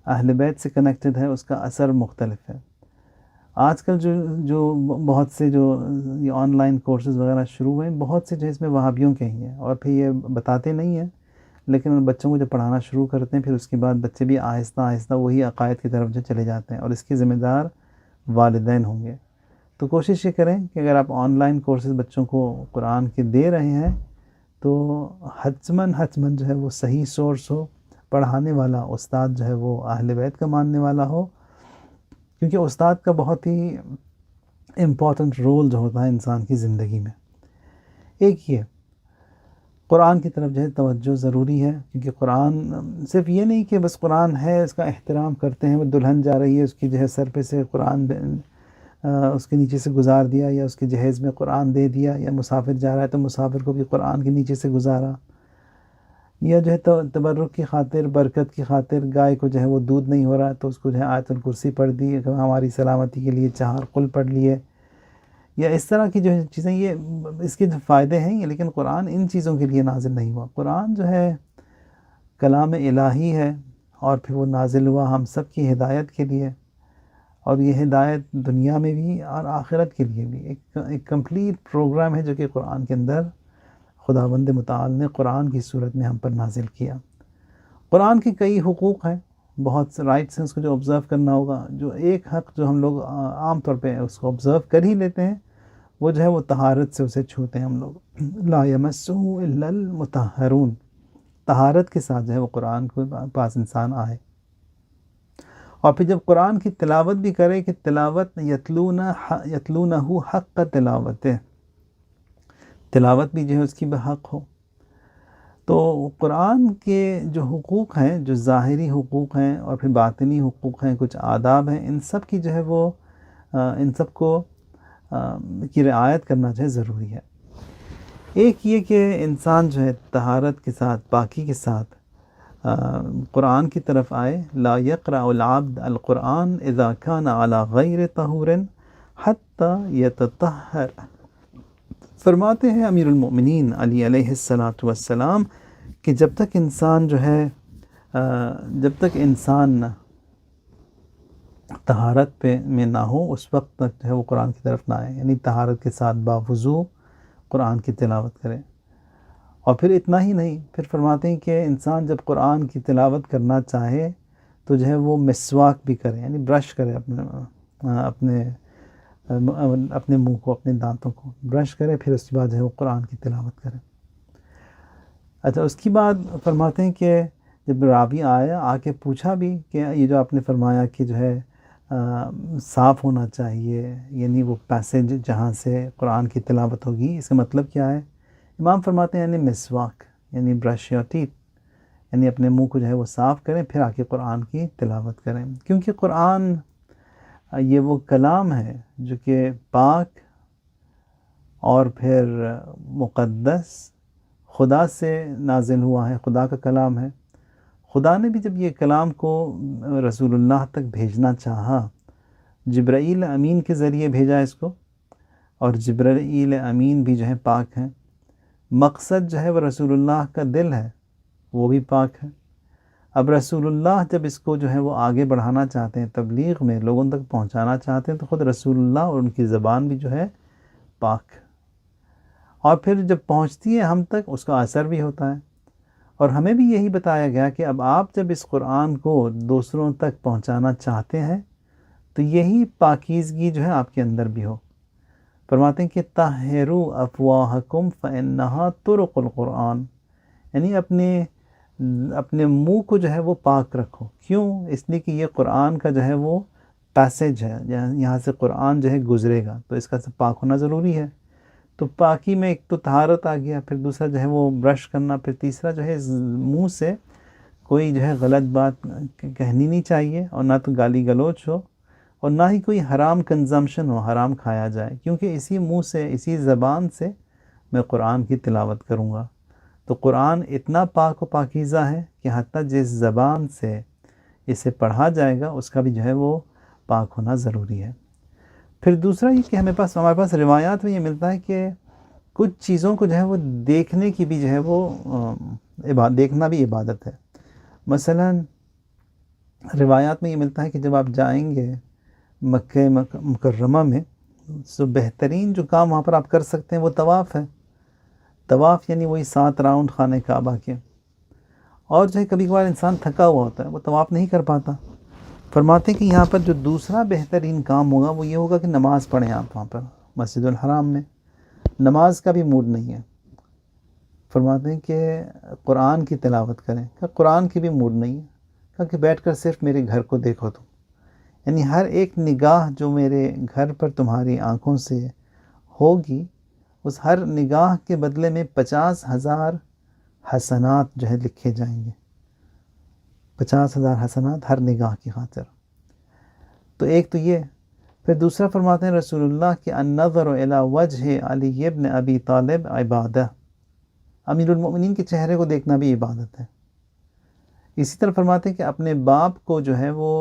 اہل بیت سے کنیکٹڈ ہے، اس کا اثر مختلف ہے. آج کل جو بہت سے جو یہ آن لائن کورسز وغیرہ شروع ہوئے ہیں، بہت سے جو اس میں وہابیوں کے ہی ہیں، اور پھر یہ بتاتے نہیں ہیں، لیکن ان بچوں کو جب پڑھانا شروع کرتے ہیں، پھر اس کے بعد بچے بھی آہستہ آہستہ وہی عقائد کی طرف جو چلے جاتے ہیں، اور اس کے ذمہ دار والدین ہوں گے. تو کوشش یہ کریں کہ اگر آپ آن لائن کورسز بچوں کو قرآن کے دے رہے ہیں تو حتماً جو ہے وہ صحیح سورس ہو، پڑھانے والا استاد جو ہے وہ اہل بیت کا ماننے والا ہو، کیونکہ استاد کا بہت ہی امپورٹنٹ رول جو ہوتا ہے انسان کی زندگی میں. ایک یہ قرآن کی طرف جو ہے توجہ ضروری ہے، کیونکہ قرآن صرف یہ نہیں کہ بس قرآن ہے اس کا احترام کرتے ہیں، وہ دلہن جا رہی ہے اس کی جو ہے سر پہ سے قرآن اس کے نیچے سے گزار دیا، یا اس کے جہیز میں قرآن دے دیا، یا مسافر جا رہا ہے تو مسافر کو بھی قرآن کے نیچے سے گزارا، یا جو ہے تبرک کی خاطر، برکت کی خاطر گائے کو جو ہے وہ دودھ نہیں ہو رہا تو اس کو جو ہے آیت الکرسی پڑھ دی، ہماری سلامتی کے لیے 4 قل پڑھ لیے، یا اس طرح کی جو چیزیں. یہ اس کے جو فائدے ہیں، لیکن قرآن ان چیزوں کے لیے نازل نہیں ہوا. قرآن جو ہے کلام الہی ہے، اور پھر وہ نازل ہوا ہم سب کی ہدایت کے لیے، اور یہ ہدایت دنیا میں بھی اور آخرت کے لیے بھی ایک کمپلیٹ پروگرام ہے جو کہ قرآن کے اندر خداوند متعال نے قرآن کی صورت میں ہم پر نازل کیا. قرآن کے کئی حقوق ہیں، بہت سے رائٹس ہیں اس کو جو آبزرو کرنا ہوگا. جو ایک حق جو ہم لوگ عام طور پہ اس کو آبزرو کر ہی لیتے ہیں، وہ جو ہے وہ طہارت سے اسے چھوتے ہیں ہم لوگ. لا یمسہ الا المطہرون، طہارت کے ساتھ جو ہے وہ قرآن کے پاس انسان آئے. اور پھر جب قرآن کی تلاوت بھی کرے کہ تلاوت یتلونہ حق تلاوت، تلاوت بھی جو ہے اس کی بحق ہو. تو قرآن کے جو حقوق ہیں، جو ظاہری حقوق ہیں اور پھر باطنی حقوق ہیں، کچھ آداب ہیں، ان سب کی جو ہے وہ ان سب کو کی رعایت کرنا جو ہے ضروری ہے. ایک یہ کہ انسان جو ہے طہارت کے ساتھ، پاکی کے ساتھ قرآن کی طرف آئے. لا یقرأ العبد القرآن اذا كان على غیر طہور حتی یتطہر. فرماتے ہیں امیر المؤمنین علی علیہ السلام کہ جب تک انسان جو ہے طہارت پہ میں نہ ہو، اس وقت تک جو ہے وہ قرآن کی طرف نہ آئے. یعنی طہارت کے ساتھ باوضو قرآن کی تلاوت کرے. اور پھر اتنا ہی نہیں، پھر فرماتے ہیں کہ انسان جب قرآن کی تلاوت کرنا چاہے تو جو ہے وہ مسواک بھی کرے، یعنی برش کرے اپنے منہ کو، اپنے دانتوں کو برش کرے، پھر اس کے بعد جو ہے وہ قرآن کی تلاوت کرے. اچھا، اس کے بعد فرماتے ہیں کہ جب راوی آیا، آ کے پوچھا بھی کہ یہ جو آپ نے فرمایا کہ جو ہے صاف ہونا چاہیے، یعنی وہ پیسیج جہاں سے قرآن کی تلاوت ہوگی، اس کا مطلب کیا ہے؟ امام فرماتے ہیں یعنی مسواک، یعنی برش یور ٹیتھ، یعنی اپنے منہ کو جو ہے وہ صاف کریں، پھر آ کے قرآن کی تلاوت کریں. کیونکہ قرآن یہ وہ کلام ہے جو کہ پاک اور پھر مقدس، خدا سے نازل ہوا ہے، خدا کا کلام ہے. خدا نے بھی جب یہ کلام کو رسول اللہ تک بھیجنا چاہا، جبرائیل امین کے ذریعے بھیجا اس کو، اور جبرائیل امین بھی جو ہے پاک ہیں۔ مقصد جو ہے وہ رسول اللہ کا دل ہے، وہ بھی پاک ہے۔ اب رسول اللہ جب اس کو جو ہے وہ آگے بڑھانا چاہتے ہیں، تبلیغ میں لوگوں تک پہنچانا چاہتے ہیں، تو خود رسول اللہ اور ان کی زبان بھی جو ہے پاک، اور پھر جب پہنچتی ہے ہم تک اس کا اثر بھی ہوتا ہے۔ اور ہمیں بھی یہی بتایا گیا کہ اب آپ جب اس قرآن کو دوسروں تک پہنچانا چاہتے ہیں تو یہی پاکیزگی جو ہے آپ کے اندر بھی ہو۔ فرماتے ہیں کہ طہروا افواہکم فانہا طرق القرآن، یعنی اپنے منہ کو جو ہے وہ پاک رکھو۔ کیوں؟ اس لیے کہ یہ قرآن کا جو ہے وہ پیسج ہے، یہاں سے قرآن جو ہے گزرے گا، تو اس کا پاک ہونا ضروری ہے۔ تو پاکی میں ایک تو طہارت آ گیا، پھر دوسرا جو ہے وہ برش کرنا، پھر تیسرا جو ہے منہ سے کوئی جو ہے غلط بات کہنی نہیں چاہیے، اور نہ تو گالی گلوچ ہو، اور نہ ہی کوئی حرام کنزمپشن ہو، حرام کھایا جائے، کیونکہ اسی منہ سے، اسی زبان سے میں قرآن کی تلاوت کروں گا۔ تو قرآن اتنا پاک و پاکیزہ ہے کہ حتیٰ جس زبان سے اسے پڑھا جائے گا اس کا بھی جو ہے وہ پاک ہونا ضروری ہے۔ پھر دوسرا یہ کہ ہمارے پاس روایات میں یہ ملتا ہے کہ کچھ چیزوں کو جو ہے وہ دیکھنے کی بھی جو ہے وہ دیکھنا بھی عبادت ہے۔ مثلا روایات میں یہ ملتا ہے کہ جب آپ جائیں گے مکہ مکرمہ میں، تو بہترین جو کام وہاں پر آپ کر سکتے ہیں وہ طواف ہے۔ طواف یعنی وہی 7 راؤنڈ خانہ کعبہ کے، اور جو ہے کبھی کبھار انسان تھکا ہوا ہوتا ہے، وہ طواف نہیں کر پاتا۔ فرماتے ہیں کہ یہاں پر جو دوسرا بہترین کام ہوگا وہ یہ ہوگا کہ نماز پڑھیں آپ وہاں پر مسجد الحرام میں۔ نماز کا بھی موڈ نہیں ہے، فرماتے ہیں کہ قرآن کی تلاوت کریں، کہ قرآن کی بھی موڈ نہیں ہے، کہ بیٹھ کر صرف میرے گھر کو دیکھو تم، یعنی ہر ایک نگاہ جو میرے گھر پر تمہاری آنکھوں سے ہوگی، اس ہر نگاہ کے بدلے میں 50,000 حسنات جو ہے لکھے جائیں گے، 50,000 حسنات ہر نگاہ کی خاطر۔ تو ایک تو یہ، پھر دوسرا فرماتے ہیں رسول اللہ کہ النظر الی وجہ علی ابن ابی طالب عبادہ، امیر المؤمنین کے چہرے کو دیکھنا بھی عبادت ہے۔ اسی طرح فرماتے ہیں کہ اپنے باپ کو جو ہے وہ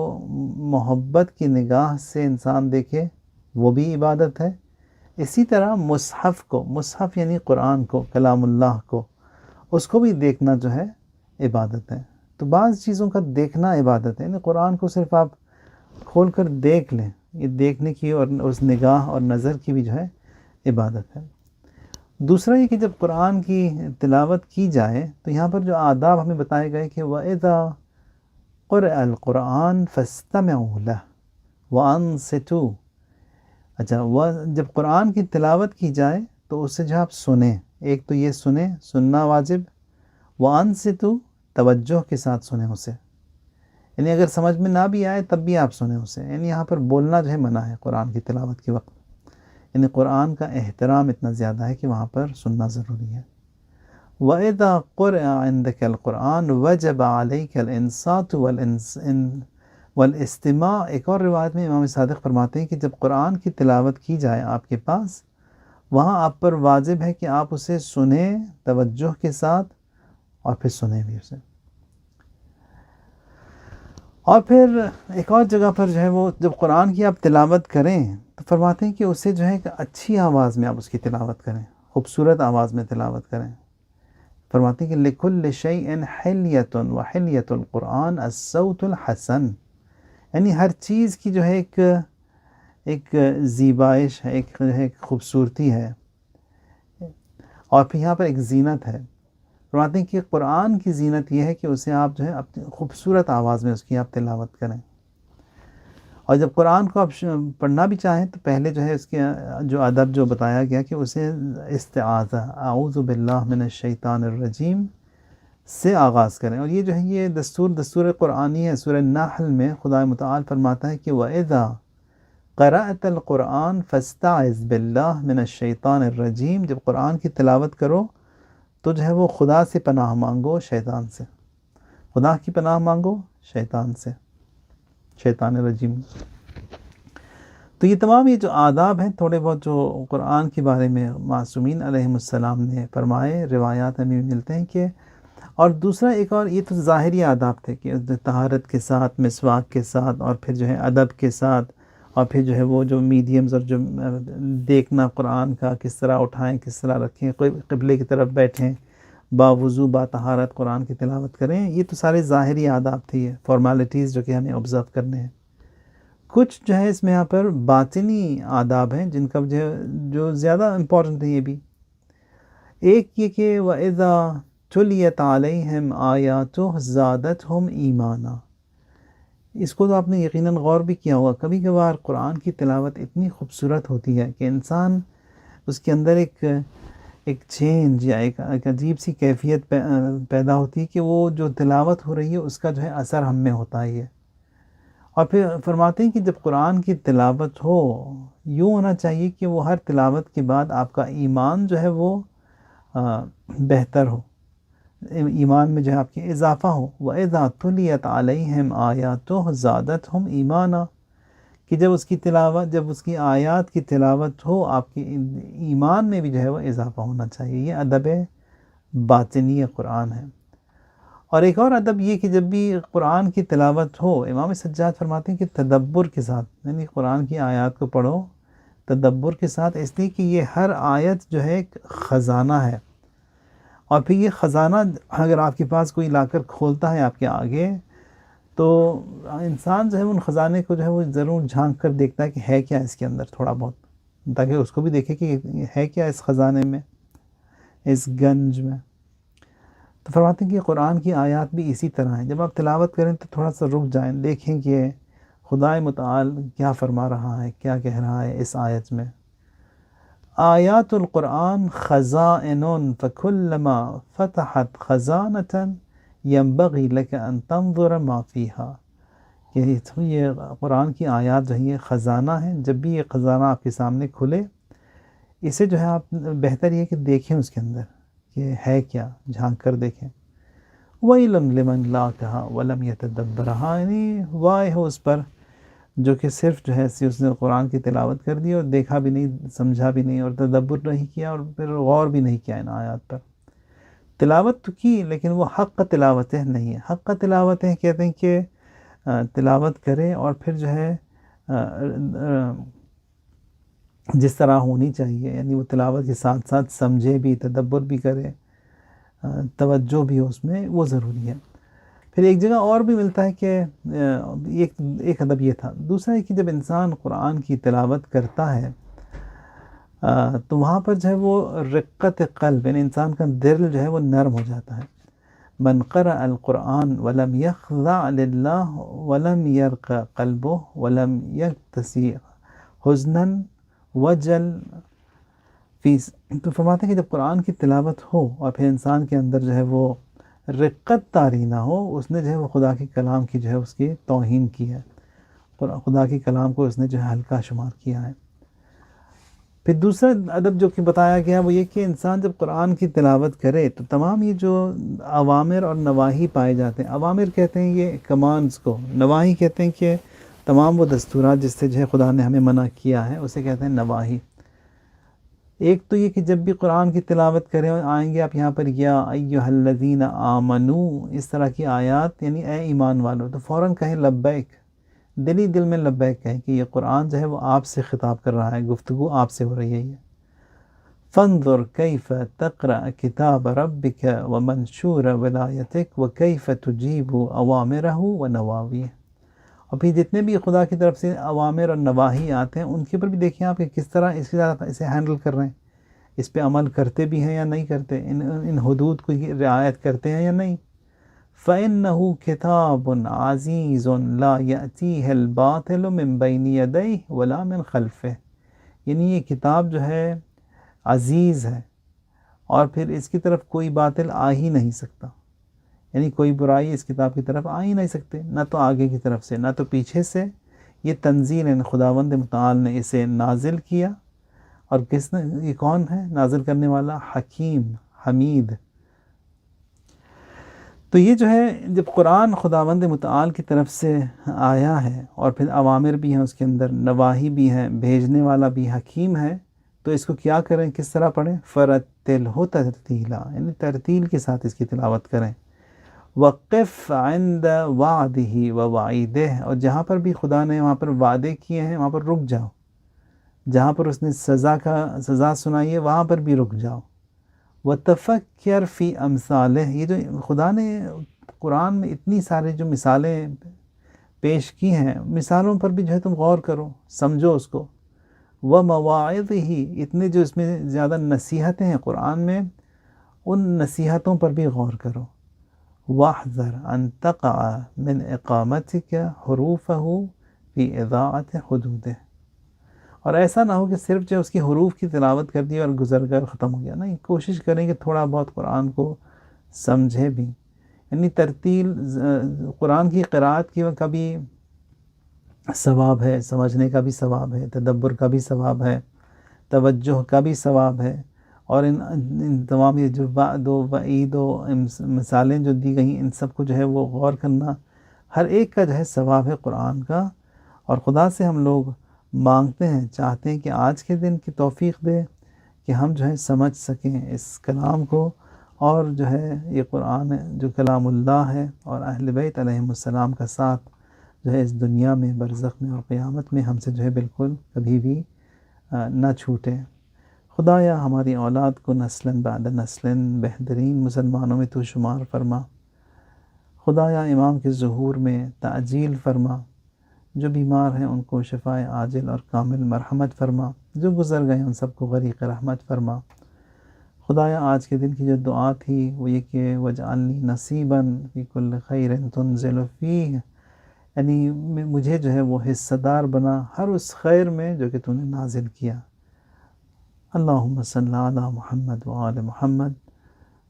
محبت کی نگاہ سے انسان دیکھے، وہ بھی عبادت ہے۔ اسی طرح مصحف کو، مصحف یعنی قرآن کو، کلام اللہ کو، اس کو بھی دیکھنا جو ہے عبادت ہے۔ تو بعض چیزوں کا دیکھنا عبادت ہے، یعنی قرآن کو صرف آپ کھول کر دیکھ لیں، یہ دیکھنے کی اور اس نگاہ اور نظر کی بھی جو ہے عبادت ہے۔ دوسرا یہ کہ جب قرآن کی تلاوت کی جائے تو یہاں پر جو آداب ہمیں بتائے گئے کہ وَإِذَا قُرِئَ الْقُرْآنُ فَاسْتَمِعُوا لَهُ وَأَنصِتُوا، اچھا جب قرآن کی تلاوت کی جائے تو اسے جو آپ سنیں، ایک تو یہ سننا واجب، وَأَنصِتُوا توجہ کے ساتھ سنیں اسے، یعنی اگر سمجھ میں نہ بھی آئے تب بھی آپ سنیں اسے، یعنی یہاں پر بولنا جو ہے منع ہے قرآن کی تلاوت کے وقت، یعنی قرآن کا احترام اتنا زیادہ ہے کہ وہاں پر سننا ضروری ہے۔ وَإِذَا قُرِئَ عِندَكَ الْقُرْآنُ وَجَبَ عَلَيْكَ الْإِنصَاتُ والاستماع۔ ایک اور روایت میں امام صادق فرماتے ہیں کہ جب قرآن کی تلاوت کی جائے آپ کے پاس، وہاں آپ پر واجب ہے کہ آپ اسے سنیں توجہ کے ساتھ، اور پھر سنیں بھی اسے۔ اور پھر ایک اور جگہ پر جو ہے وہ جب قرآن کی آپ تلاوت کریں تو فرماتے ہیں کہ اسے جو ہے کہ اچھی آواز میں آپ اس کی تلاوت کریں، خوبصورت آواز میں تلاوت کریں۔ فرماتے ہیں کہ لِكُلِّ شَيْءٍ حِلْيَةٌ وَحِلْيَةُ الْقُرْآنِ الصَّوْتُ الْحَسَنُ، یعنی ہر چیز کی جو ہے ایک زیبائش ہے، ایک جو ہے خوبصورتی ہے، اور پھر یہاں پر ایک زینت ہے۔ فرماتے ہیں کہ قرآن کی زینت یہ ہے کہ اسے آپ جو ہے اپنی خوبصورت آواز میں اس کی آپ تلاوت کریں، اور جب قرآن کو آپ پڑھنا بھی چاہیں تو پہلے جو ہے اس کے جو ادب جو بتایا گیا کہ اسے استعاذہ، اعوذ باللہ من الشیطان الرجیم سے آغاز کریں، اور یہ جو ہے یہ دستور قرآنی ہے۔ سورہ نحل میں خدا متعال فرماتا ہے کہ وَإِذَا قَرَأْتَ الْقُرْآنَ فَاسْتَعِذْ بِاللَّهِ مِنَ الشَّيْطَانِ الرَّجِيمِ، جب قرآن کی تلاوت کرو تو جو ہے وہ خدا سے پناہ مانگو شیطان سے، خدا کی پناہ مانگو شیطان سے، شیطان رجیم۔ تو یہ تمام یہ جو آداب ہیں تھوڑے بہت جو قرآن کے بارے میں معصومین علیہم السلام نے فرمائے، روایات ہمیں ملتے ہیں کہ اور دوسرا ایک اور، یہ تو ظاہری آداب تھے کہ طہارت کے ساتھ، مسواک کے ساتھ، اور پھر جو ہے ادب کے ساتھ، اور پھر جو ہے وہ جو میڈیمز اور جو دیکھنا قرآن کا کس طرح اٹھائیں، کس طرح رکھیں، قبلے کی طرف بیٹھیں، باوضو با طہارت قرآن کی تلاوت کریں، یہ تو سارے ظاہری آداب تھے، یہ فارمیلٹیز جو کہ ہمیں آبزرو کرنے ہیں۔ کچھ جو ہے اس میں یہاں پر باطنی آداب ہیں جن کا جو زیادہ امپورٹنٹ ہے یہ بھی۔ ایک یہ کہ وَإِذَا تُلِيَتْ عَلَيْهِمْ آيَاتُهُ زَادَتْهُمْ ایمانا، اس کو تو آپ نے یقیناً غور بھی کیا ہوگا، کبھی کبھار قرآن کی تلاوت اتنی خوبصورت ہوتی ہے کہ انسان اس کے اندر ایک چینج یا ایک عجیب سی کیفیت پیدا ہوتی ہے کہ وہ جو تلاوت ہو رہی ہے اس کا جو ہے اثر ہم میں ہوتا ہی ہے۔ اور پھر فرماتے ہیں کہ جب قرآن کی تلاوت ہو، یوں ہونا چاہیے کہ وہ ہر تلاوت کے بعد آپ کا ایمان جو ہے وہ بہتر ہو، ایمان میں جو ہے آپ کی اضافہ ہو۔ وَإِذَا تُلِيَتْ عَلَيْهِمْ آيَاتُهُ زَادَتْهُمْ ایمانا، کہ جب اس کی تلاوت، جب اس کی آیات کی تلاوت ہو، آپ کے ایمان میں بھی جو ہے وہ اضافہ ہونا چاہیے۔ یہ ادب باطنی قرآن ہے۔ اور ایک اور ادب یہ کہ جب بھی قرآن کی تلاوت ہو، امام سجاد فرماتے ہیں کہ تدبر کے ساتھ، یعنی قرآن کی آیات کو پڑھو تدبر کے ساتھ، اس لیے کہ یہ ہر آیت جو ہے ایک خزانہ ہے، اور پھر یہ خزانہ اگر آپ کے پاس کوئی لا کر کھولتا ہے آپ کے آگے، تو انسان جو ہے ان خزانے کو جو ہے وہ ضرور جھانک کر دیکھتا ہے کہ ہے کیا اس کے اندر، تھوڑا بہت، تاکہ اس کو بھی دیکھے کہ ہے کیا اس خزانے میں، اس گنج میں۔ تو فرماتے ہیں کہ قرآن کی آیات بھی اسی طرح ہیں، جب آپ تلاوت کریں تو تھوڑا سا رک جائیں، دیکھیں کہ خدائے متعال کیا فرما رہا ہے، کیا کہہ رہا ہے اس آیت میں۔ آیات القرآن خزائن فکلما فتحت خزانة ينبغي لك ان تنظر ما فيها، کہ یہ قرآن کی آیات جو ہیں یہ خزانہ ہیں، جب بھی یہ خزانہ آپ کے سامنے کھلے، اسے جو ہے آپ بہتر یہ کہ دیکھیں اس کے اندر کہ ہے کیا، جھانک کر دیکھیں۔ وَيْلٌ لِمَنْ لَاقَهَا وَلَمْ يَتَدَبَّرْهَا، یعنی وائے ہو اس پر جو کہ صرف جو ہے اس نے قرآن کی تلاوت کر دی اور دیکھا بھی نہیں، سمجھا بھی نہیں، اور تدبر نہیں کیا، اور پھر غور بھی نہیں کیا ان آیات پر۔ تلاوت تو کی لیکن وہ حق تلاوتیں نہیں ہے۔ حق تلاوتیں کہتے ہیں کہ تلاوت کرے اور پھر جو ہے جس طرح ہونی چاہیے، یعنی وہ تلاوت کے ساتھ ساتھ سمجھے بھی، تدبر بھی کرے، توجہ بھی ہو اس میں، وہ ضروری ہے۔ پھر ایک جگہ اور بھی ملتا ہے کہ ایک ادب یہ تھا، دوسرا ہے کہ جب انسان قرآن کی تلاوت کرتا ہے تو وہاں پر جو ہے وہ رقت قلب، یعنی انسان کا دل جو ہے وہ نرم ہو جاتا ہے۔ من قرأ القرآن ولم يخضع للہ ولم يرق قلبه ولم يكتسی حزنا وجل فی، تو فرماتے ہیں کہ جب قرآن کی تلاوت ہو اور پھر انسان کے اندر جو ہے وہ رقت طاری نہ ہو، اس نے جو ہے وہ خدا کے کلام کی جو ہے اس کی توہین کی ہے، خدا کے کلام کو اس نے جو ہے ہلکا شمار کیا ہے۔ پھر دوسرا ادب جو کہ بتایا گیا وہ یہ کہ انسان جب قرآن کی تلاوت کرے تو تمام یہ جو اوامر اور نواہی پائے جاتے ہیں، اوامر کہتے ہیں یہ کمانڈز کو، نواہی کہتے ہیں کہ تمام وہ دستورات جس سے جو ہے خدا نے ہمیں منع کیا ہے اسے کہتے ہیں نواہی۔ ایک تو یہ کہ جب بھی قرآن کی تلاوت کریں، آئیں گے آپ یہاں پر یا ایھا الذین آمنو، اس طرح کی آیات، یعنی اے ایمان والو، تو فوراً کہیں لبیک، دلی دل میں لبیک کہیں کہ یہ قرآن جو ہے وہ آپ سے خطاب کر رہا ہے، گفتگو آپ سے ہو رہی ہے۔ یہ فانظر کیف تقرأ کتاب ربک ومنشور ولایتک وکیف تجیب اوامرہ ونواہیہ، اور پھر جتنے بھی خدا کی طرف سے اوامر اور نواہی آتے ہیں ان کے اوپر بھی دیکھیں آپ کہ کس طرح اسے ہینڈل کر رہے ہیں، اس پہ عمل کرتے بھی ہیں یا نہیں کرتے، ان حدود کو رعایت کرتے ہیں یا نہیں۔ فَإِنَّهُ كِتَابٌ عَزِيزٌ لَا يَأْتِيهِ الْبَاطِلُ مِن بَيْنِ يَدَيْهِ وَلَا مِن خَلْفِهِ، یعنی یہ کتاب جو ہے عزیز ہے اور پھر اس کی طرف کوئی باطل آ ہی نہیں سکتا، یعنی کوئی برائی اس کتاب کی طرف آ ہی نہیں سکتے، نہ تو آگے کی طرف سے نہ تو پیچھے سے۔ یہ تنزیل ہے، خداوند متعال نے اسے نازل کیا، اور کس نے، یہ کون ہے نازل کرنے والا؟ حکیم حمید۔ تو یہ جو ہے جب قرآن خداوند متعال کی طرف سے آیا ہے اور پھر اوامر بھی ہیں اس کے اندر، نواہی بھی ہیں، بھیجنے والا بھی حکیم ہے، تو اس کو کیا کریں، کس طرح پڑھیں؟ ورتلہ ترتیلا، یعنی ترتیل کے ساتھ اس کی تلاوت کریں. وقف عند وعدہ ووعیدہ، اور جہاں پر بھی خدا نے وہاں پر وعدے کیے ہیں وہاں پر رک جاؤ، جہاں پر اس نے سزا سنائی ہے وہاں پر بھی رک جاؤ. وتفکر فی امثالہ، یہ جو خدا نے قرآن میں اتنی سارے جو مثالیں پیش کی ہیں، مثالوں پر بھی جو ہے تم غور کرو، سمجھو اس کو. ومواعظہ، اتنے جو اس میں زیادہ نصیحتیں ہیں قرآن میں، ان نصیحتوں پر بھی غور کرو. واحذر ان تقع من اقامتک حروفہ فی اضاعت حدودہ، اور ایسا نہ ہو کہ صرف جو اس کی حروف کی تلاوت کر دی اور گزر کر ختم ہو گیا. نہیں، کوشش کریں کہ تھوڑا بہت قرآن کو سمجھے بھی. یعنی ترتیل قرآن کی قرأت کا بھی ثواب ہے، سمجھنے کا بھی ثواب ہے، تدبر کا بھی ثواب ہے، توجہ کا بھی ثواب ہے. اور ان تمام یہ جو وعد و وعید و مثالیں جو دی گئیں، ان سب کو جو ہے وہ غور کرنا، ہر ایک کا جو ہے ثواب ہے قرآن کا. اور خدا سے ہم لوگ مانگتے ہیں، چاہتے ہیں کہ آج کے دن کی توفیق دے کہ ہم جو ہے سمجھ سکیں اس کلام کو، اور جو ہے یہ قرآن جو کلام اللہ ہے اور اہل بیت علیہم السلام کا ساتھ جو ہے اس دنیا میں، برزخ میں اور قیامت میں ہم سے جو ہے بالکل کبھی بھی نہ چھوٹے. خدایا ہماری اولاد کو نسلاً بعد نسلاً بہترین مسلمانوں میں تو شمار فرما. خدایا امام کے ظہور میں تعجیل فرما، جو بیمار ہیں ان کو شفائے عاجل اور کامل مرحمت فرما، جو گزر گئے ان سب کو غریق رحمت فرما. خدایا آج کے دن کی جو دعا تھی وہ یہ کہ وجعلنی نصیباً فی کل خیر تنزل فیہ، یعنی مجھے جو ہے وہ حصہ دار بنا ہر اس خیر میں جو کہ تو نے نازل کیا. اللہم صلی علی محمد وآل محمد،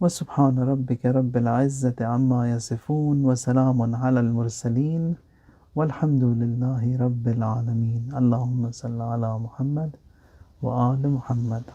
وسبحان ربک رب العزت عما یصفون، وسلام علی المرسلین، والحمد للہ رب العالمین. اللہم صلی علی محمد وآل محمد.